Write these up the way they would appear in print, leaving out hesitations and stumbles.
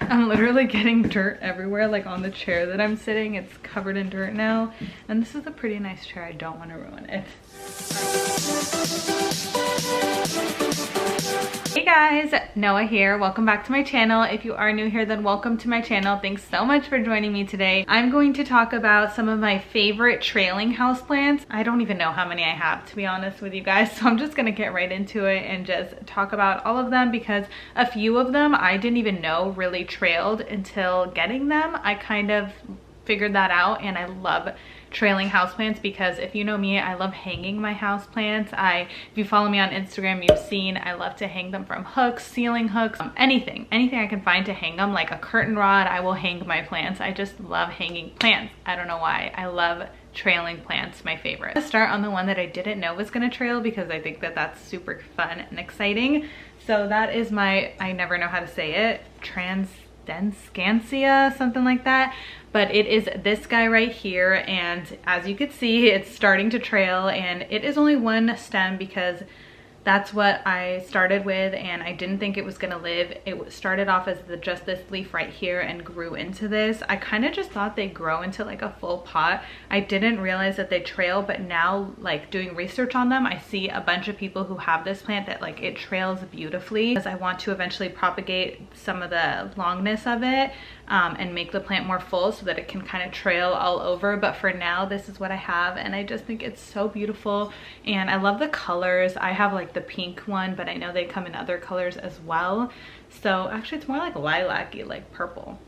I'm literally getting dirt everywhere, like on the chair that I'm sitting. It's covered in dirt now. And this is a pretty nice chair. I don't want to ruin it. Hey guys, Noah here. Welcome back to my channel. If you are new here, then welcome to my channel. Thanks so much for joining me today. I'm going to talk about some of my favorite trailing houseplants. I don't even know how many I have, to be honest with you guys. So I'm just gonna get right into it and just talk about all of them, because a few of them I didn't even know really trailed until getting them. I kind of figured that out, and I love trailing houseplants because if you know me, I love hanging my houseplants. If you follow me on Instagram, you've seen I love to hang them from hooks, ceiling hooks, anything I can find to hang them, like a curtain rod. I will hang my plants. I just love hanging plants. I don't know why. I love trailing plants, my favorite. Let's start on the one that I didn't know was gonna trail, because I think that that's super fun and exciting. So that is my, I never know how to say it, Transdenskancia, something like that. But it is this guy right here, and as you can see, it's starting to trail, and it is only one stem because that's what I started with, and I didn't think it was gonna live. It started off as just this leaf right here and grew into this. I kind of just thought they'd grow into like a full pot. I didn't realize that they trail, but now, like doing research on them, I see a bunch of people who have this plant that like it trails beautifully, because I want to eventually propagate some of the longness of it and make the plant more full so that it can kind of trail all over. But for now, this is what I have, and I just think it's so beautiful, and I love the colors. I have like the pink one, but I know they come in other colors as well. So actually it's more like lilac-y, like purple.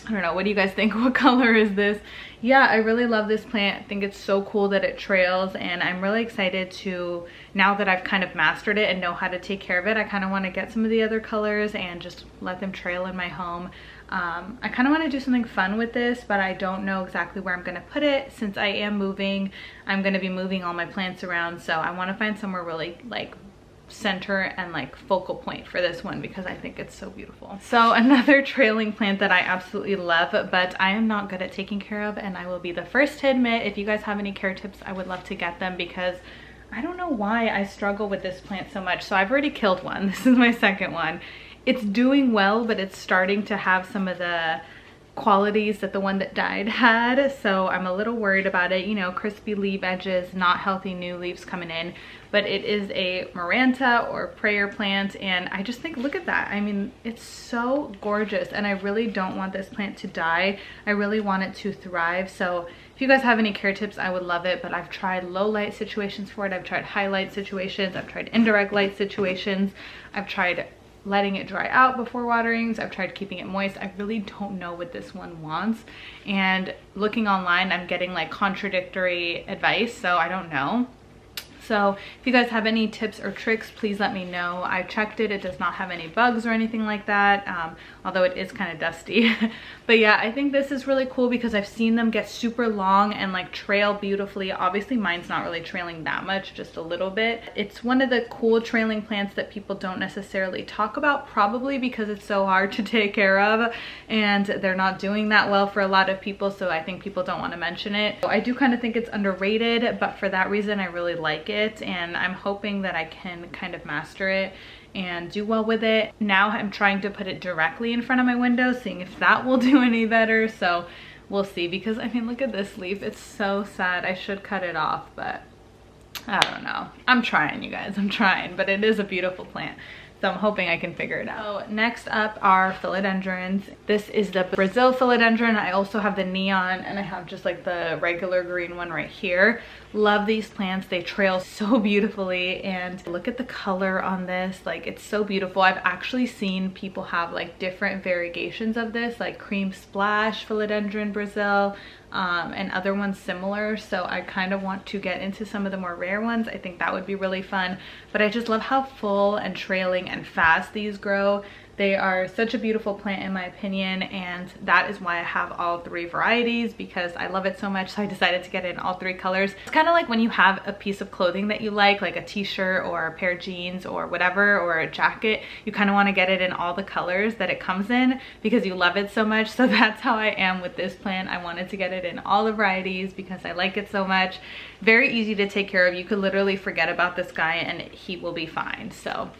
I don't know, what do you guys think? What color is this? Yeah, I really love this plant. I think it's so cool that it trails, and I'm really excited to, now that I've kind of mastered it and know how to take care of it, I kind of want to get some of the other colors and just let them trail in my home. I kind of want to do something fun with this, but I don't know exactly where I'm going to put it. Since I am moving, I'm going to be moving all my plants around, so I want to find somewhere really like center and like focal point for this one, because I think it's so beautiful. So another trailing plant that I absolutely love, but I am not good at taking care of, and I will be the first to admit, if you guys have any care tips, I would love to get them, because I don't know why I struggle with this plant so much. So I've already killed one. This is my second one. It's doing well, but it's starting to have some of the qualities that the one that died had, so I'm a little worried about it. You know, crispy leaf edges, not healthy new leaves coming in. But it is a Maranta or prayer plant, and I just think, look at that. I mean, it's so gorgeous, and I really don't want this plant to die. I really want it to thrive. So if you guys have any care tips, I would love it. But I've tried low light situations for it. I've tried highlight situations. I've tried indirect light situations. I've tried letting it dry out before waterings. I've tried keeping it moist. I really don't know what this one wants, and looking online, I'm getting like contradictory advice, so I don't know. So if you guys have any tips or tricks, please let me know. I checked it. It does not have any bugs or anything like that, although it is kind of dusty. But yeah, I think this is really cool because I've seen them get super long and like trail beautifully. Obviously mine's not really trailing that much, just a little bit. It's one of the cool trailing plants that people don't necessarily talk about, probably because it's so hard to take care of and they're not doing that well for a lot of people. So I think people don't want to mention it. So I do kind of think it's underrated, but for that reason, I really like it. And I'm hoping that I can kind of master it and do well with it. Now I'm trying to put it directly in front of my window, seeing if that will do any better. So we'll see, because I mean, look at this leaf. It's so sad. I should cut it off, but I don't know. I'm trying, you guys. I'm trying, but it is a beautiful plant. So I'm hoping I can figure it out. So next up are philodendrons. This is the Brazil philodendron. I also have the neon, and I have just like the regular green one right here. Love these plants. They trail so beautifully, and look at the color on this. Like, it's so beautiful. I've actually seen people have like different variegations of this, like cream splash philodendron Brazil, and other ones similar. So I kind of want to get into some of the more rare ones. I think that would be really fun, but I just love how full and trailing and fast these grow. They are such a beautiful plant in my opinion, and that is why I have all three varieties, because I love it so much. So I decided to get it in all three colors. It's kind of like when you have a piece of clothing that you like a t-shirt or a pair of jeans or whatever, or a jacket, you kind of want to get it in all the colors that it comes in because you love it so much. So that's how I am with this plant. I wanted to get it in all the varieties because I like it so much. Very easy to take care of. You could literally forget about this guy and he will be fine. So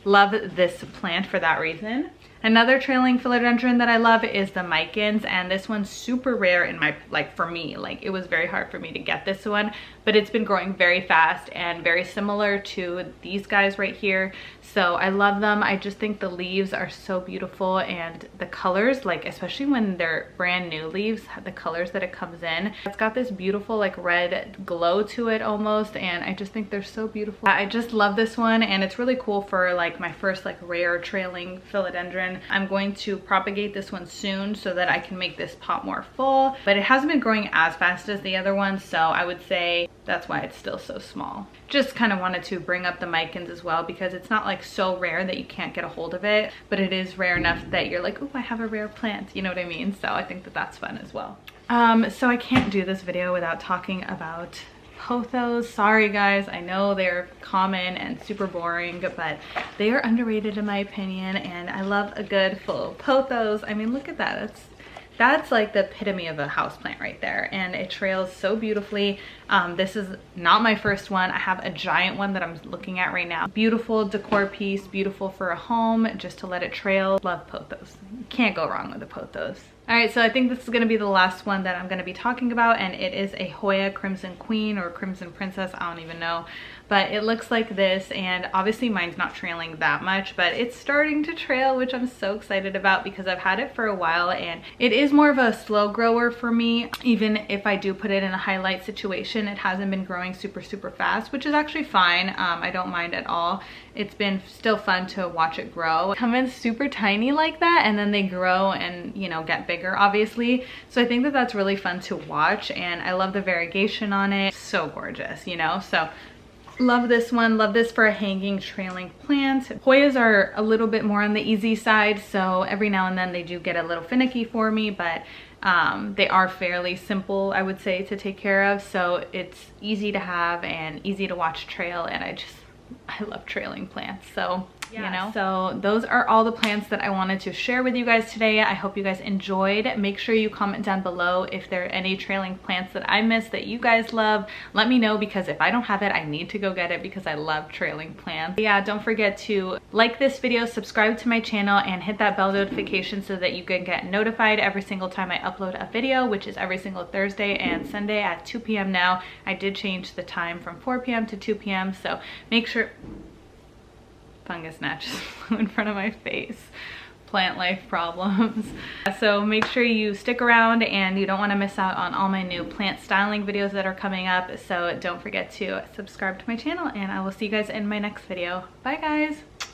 love this plant for that reason. Another trailing philodendron that I love is the Micans, and this one's super rare in my, like for me, like it was very hard for me to get this one, but it's been growing very fast and very similar to these guys right here. So I love them. I just think the leaves are so beautiful, and the colors, like especially when they're brand new leaves, the colors that it comes in, it's got this beautiful like red glow to it almost, and I just think they're so beautiful. I just love this one, and it's really cool for like my first like rare trailing philodendron. I'm going to propagate this one soon so that I can make this pot more full, but it hasn't been growing as fast as the other ones, so I would say that's why it's still so small. Just kind of wanted to bring up the Micans as well, because it's not like so rare that you can't get a hold of it, but it is rare enough that you're like, oh, I have a rare plant, you know what I mean? So I think that that's fun as well. So I can't do this video without talking about pothos. Sorry guys, I know they're common and super boring, but they are underrated in my opinion, and I love a good full pothos. I mean, look at that. That's like the epitome of a houseplant right there, and it trails so beautifully. This is not my first one. I have a giant one that I'm looking at right now. Beautiful decor piece, beautiful for a home, just to let it trail. Love pothos. Can't go wrong with a pothos. All right, so I think this is gonna be the last one that I'm gonna be talking about, and it is a Hoya Crimson Queen or Crimson Princess, I don't even know. But it looks like this, and obviously mine's not trailing that much, but it's starting to trail, which I'm so excited about because I've had it for a while, and it is more of a slow grower for me. Even if I do put it in a highlight situation, it hasn't been growing super fast, which is actually fine. I don't mind at all. It's been still fun to watch it grow. Come in super tiny like that, and then they grow and, you know, get bigger obviously. So I think that that's really fun to watch, and I love the variegation on it. So gorgeous, you know? So love this one. Love this for a hanging trailing plant. Hoyas are a little bit more on the easy side, so every now and then they do get a little finicky for me, but they are fairly simple, I would say, to take care of. So it's easy to have and easy to watch trail, and I love trailing plants. So yeah, you know, so those are all the plants that I wanted to share with you guys today. I hope you guys enjoyed. Make sure you comment down below if there are any trailing plants that I missed that you guys love. Let me know, because if I don't have it, I need to go get it because I love trailing plants. Yeah, don't forget to like this video, subscribe to my channel, and hit that bell notification so that you can get notified every single time I upload a video, which is every single Thursday and Sunday at 2 p.m. now. I did change the time from 4 p.m. to 2 p.m. so make sure. Fungus gnat just flew in front of my face. Plant life problems. So make sure you stick around, and you don't want to miss out on all my new plant styling videos that are coming up. So don't forget to subscribe to my channel, and I will see you guys in my next video. Bye guys.